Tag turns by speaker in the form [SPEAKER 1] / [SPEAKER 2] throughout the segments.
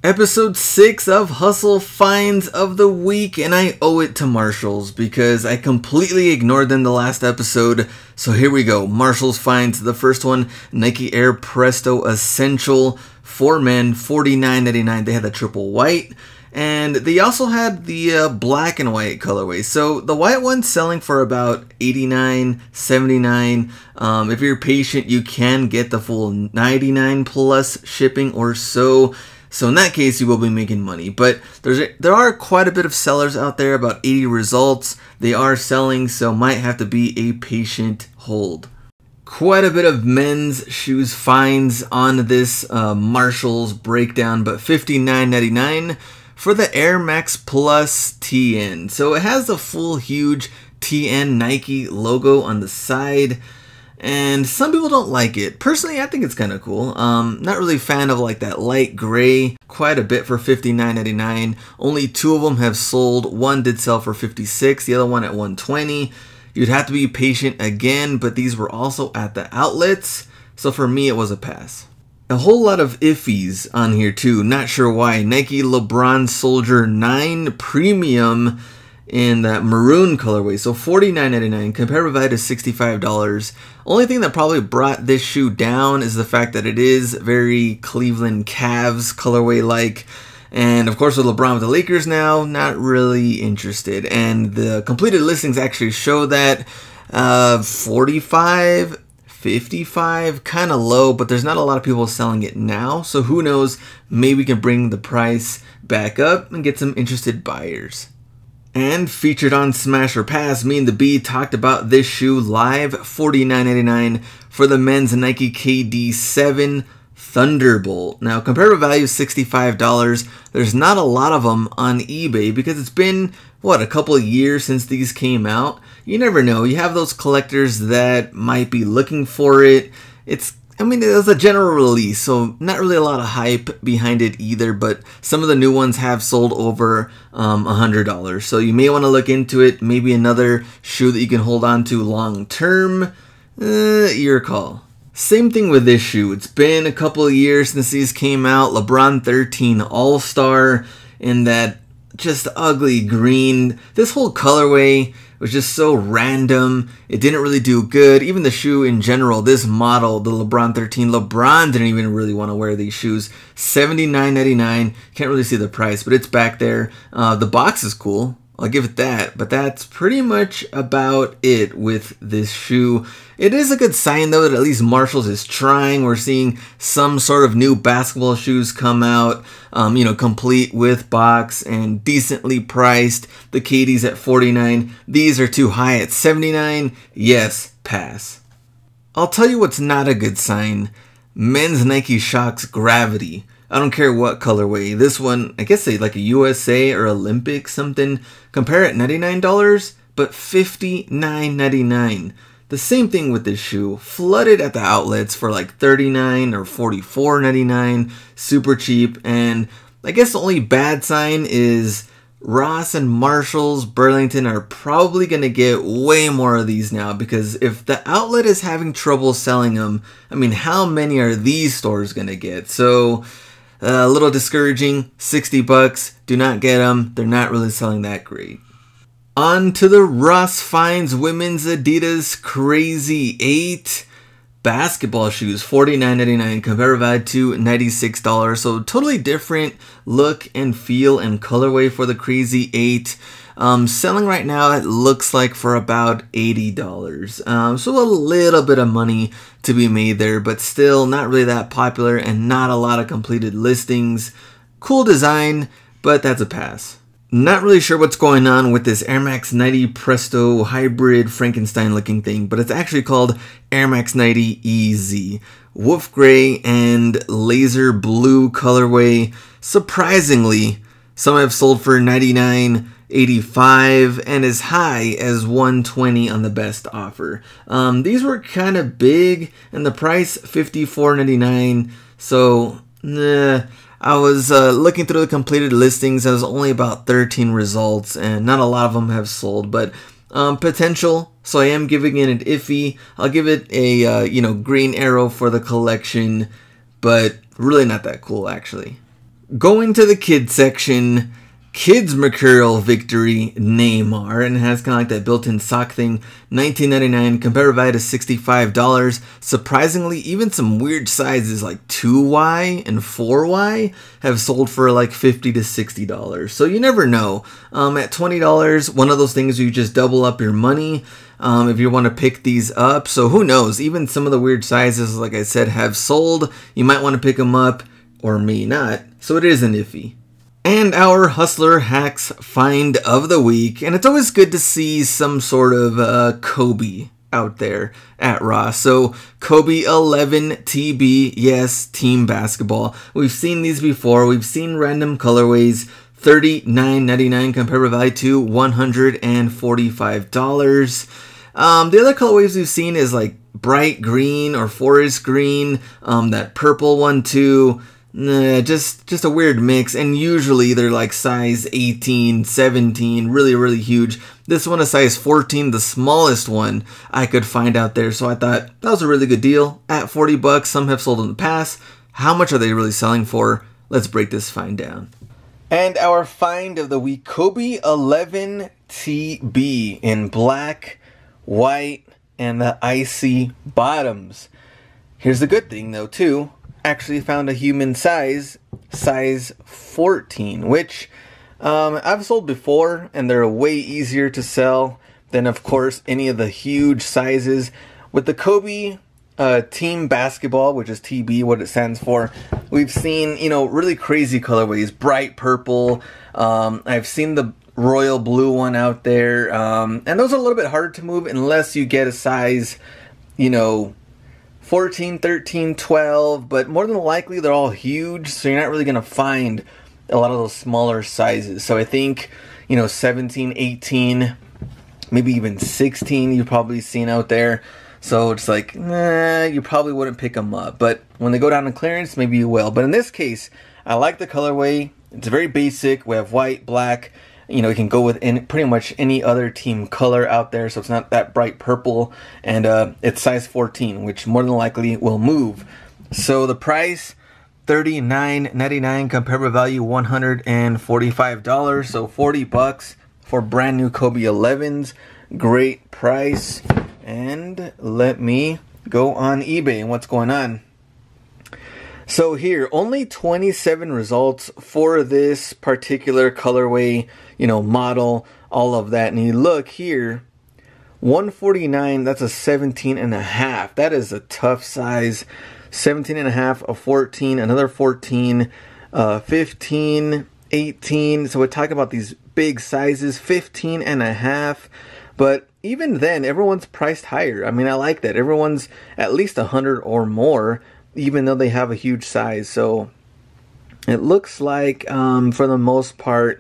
[SPEAKER 1] Episode 6 of Hustle Finds of the Week, and I owe it to Marshalls because I completely ignored them the last episode. So here we go. Marshalls finds the first one, Nike Air Presto Essential for men, $49.99. They had the triple white, and they also had the black and white colorway. So the white one's selling for about $89, $79. If you're patient, you can get the full $99 plus shipping or so. So in that case, you will be making money. But there are quite a bit of sellers out there, about 80 results. They are selling, so might have to be a patient hold. Quite a bit of men's shoes finds on this Marshalls breakdown, but $59.99 for the Air Max Plus TN. So it has the full huge TN Nike logo on the side. And some people don't like it. Personally, I think it's kind of cool. Not really a fan of like that light gray. Quite a bit for $59.99. Only 2 of them have sold. One did sell for $56, the other one at $120. You'd have to be patient again, but these were also at the outlets. So for me, it was a pass. A whole lot of iffies on here too. Not sure why. Nike Lebron Soldier 9 Premium in that maroon colorway, so $49.99, comparative value to $65. Only thing that probably brought this shoe down is the fact that it is very Cleveland Cavs colorway like, and of course with LeBron with the Lakers now, not really interested. And the completed listings actually show that 45, 55, kind of low, but there's not a lot of people selling it now, so who knows, maybe we can bring the price back up and get some interested buyers. And featured on Smash or Pass, me and the B talked about this shoe live, $49.99 for the men's Nike KD7 Thunderbolt. Now, comparative value is $65. There's not a lot of them on eBay because it's been, what, a couple of years since these came out. You never know. You have those collectors that might be looking for it. I mean, it was a general release, so not really a lot of hype behind it either, but some of the new ones have sold over $100. So you may want to look into it. Maybe another shoe that you can hold on to long term. Your call. Same thing with this shoe. It's been a couple of years since these came out. LeBron 13 All-Star in that just ugly green. This whole colorway was just so random. It didn't really do good. Even the shoe in general, this model, the LeBron 13, LeBron didn't even really want to wear these shoes. $79.99. Can't really see the price, but it's back there. The box is cool. I'll give it that, but that's pretty much about it with this shoe. It is a good sign though that at least Marshalls is trying. We're seeing some sort of new basketball shoes come out, complete with box and decently priced. The KD's at $49. These are too high at $79. Yes, pass. I'll tell you what's not a good sign. Men's Nike Shox Gravity. I don't care what colorway. This one, I guess they like a USA or Olympic something. Compare it, $99, but $59.99. The same thing with this shoe. Flooded at the outlets for like $39 or $44.99. Super cheap. And I guess the only bad sign is Ross and Marshalls, Burlington are probably going to get way more of these now, because if the outlet is having trouble selling them, I mean, how many are these stores going to get? So a little discouraging. $60. Do not get them. They're not really selling that great. On to the Ross Finds Women's Adidas Crazy 8 basketball shoes. $49.99. Comparative value to $96. So totally different look and feel and colorway for the Crazy 8. Selling right now, it looks like for about $80. So a little bit of money to be made there, but still not really that popular and not a lot of completed listings. Cool design, but that's a pass. Not really sure what's going on with this Air Max 90 Presto hybrid Frankenstein looking thing, but it's actually called Air Max 90 EZ. Wolf gray and laser blue colorway. Surprisingly, some have sold for $99.85 and as high as $120 on the best offer. These were kind of big, and the price $54.99. So, I was looking through the completed listings. There was only about 13 results, and not a lot of them have sold, but potential. So I am giving it an iffy. I'll give it a green arrow for the collection, but really not that cool actually. Going to the kids section, Kids Mercurial Victory Neymar, and it has kind of like that built-in sock thing. $19.99, comparative value to $65. Surprisingly, even some weird sizes like 2Y and 4Y have sold for like $50 to $60. So you never know. At $20, one of those things you just double up your money if you want to pick these up. So who knows? Even some of the weird sizes, like I said, have sold. You might want to pick them up, or may not. So it is an iffy. And our Hustler Hacks find of the week. And it's always good to see some sort of Kobe out there at Ross. So Kobe 11 TB, yes, team basketball. We've seen these before. We've seen random colorways. $39.99 comparative value to $145. The other colorways we've seen is like bright green or forest green. That purple one too. Just a weird mix, and usually they're like size 18, 17, really huge. This one is size 14, the smallest one I could find out there, so I thought that was a really good deal at $40. Some have sold in the past. How much are they really selling for? Let's break this find down. And our find of the week, Kobe 11 TB in black, white, and the icy bottoms. Here's the good thing though too. Actually found a human size 14, which I've sold before, and they're way easier to sell than, of course, any of the huge sizes. With the Kobe team basketball, which is TB, what it stands for, we've seen, you know, really crazy colorways, bright purple. I've seen the royal blue one out there, and those are a little bit harder to move unless you get a size, you know, 14, 13, 12, but more than likely they're all huge, so you're not really going to find a lot of those smaller sizes. So I think, you know, 17, 18, maybe even 16 you've probably seen out there. So it's like, nah, you probably wouldn't pick them up. But when they go down in clearance, maybe you will. But in this case, I like the colorway. It's very basic. We have white, black. You know, it can go with pretty much any other team color out there, so it's not that bright purple, and it's size 14, which more than likely will move. So the price, $39.99, comparative value $145, so $40 for brand new Kobe 11s. Great price. And let me go on eBay and what's going on. So here, only 27 results for this particular colorway, you know, model, all of that. And you look here, 149, that's a 17.5. That is a tough size. 17.5, a 14, another 14, 15, 18. So we're talking about these big sizes, 15.5. But even then, everyone's priced higher. I mean, I like that. Everyone's at least 100 or more, even though they have a huge size. So it looks like for the most part,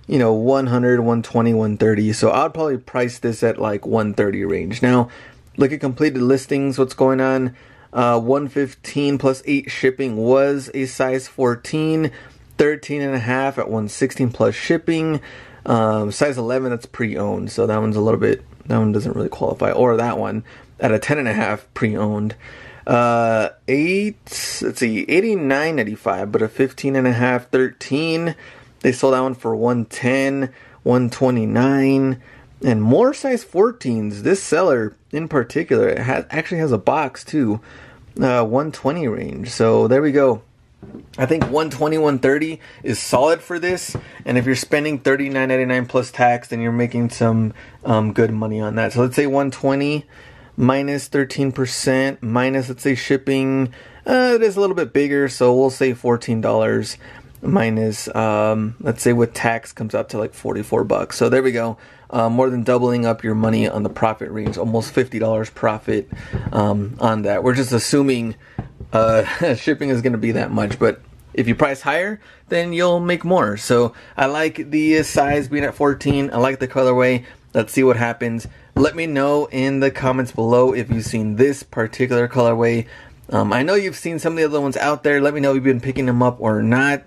[SPEAKER 1] you know, 100, 120, 130. So I'd probably price this at like 130 range. Now look at completed listings. What's going on? 115 plus 8 shipping was a size 14. 13.5 at 116 plus shipping. Size 11, that's pre-owned, so that one's a little bit, that one doesn't really qualify. Or that one at a 10.5 pre-owned. 89.95, but a 15.5, 13. They sold that one for 110, 129, and more size 14s. This seller in particular actually has a box too, 120 range. So there we go. I think 120, 130 is solid for this, and if you're spending $39.99 plus tax, then you're making some good money on that. So let's say 120 minus 13% minus, let's say, shipping. It is a little bit bigger, so we'll say $14 minus, let's say with tax comes out to like $44. So there we go. More than doubling up your money on the profit range, almost $50 profit on that. We're just assuming shipping is going to be that much, but if you price higher, then you'll make more. So I like the size being at 14. I like the colorway. Let's see what happens. Let me know in the comments below if you've seen this particular colorway. I know you've seen some of the other ones out there. Let me know if you've been picking them up or not,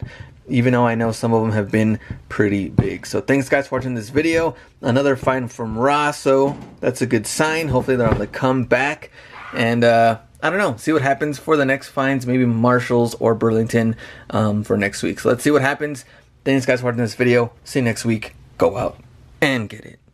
[SPEAKER 1] even though I know some of them have been pretty big. So thanks guys for watching this video. Another find from Ross, so that's a good sign. Hopefully they're on the comeback. And I don't know. See what happens for the next finds. Maybe Marshalls or Burlington for next week. So let's see what happens. Thanks guys for watching this video. See you next week. Go out and get it.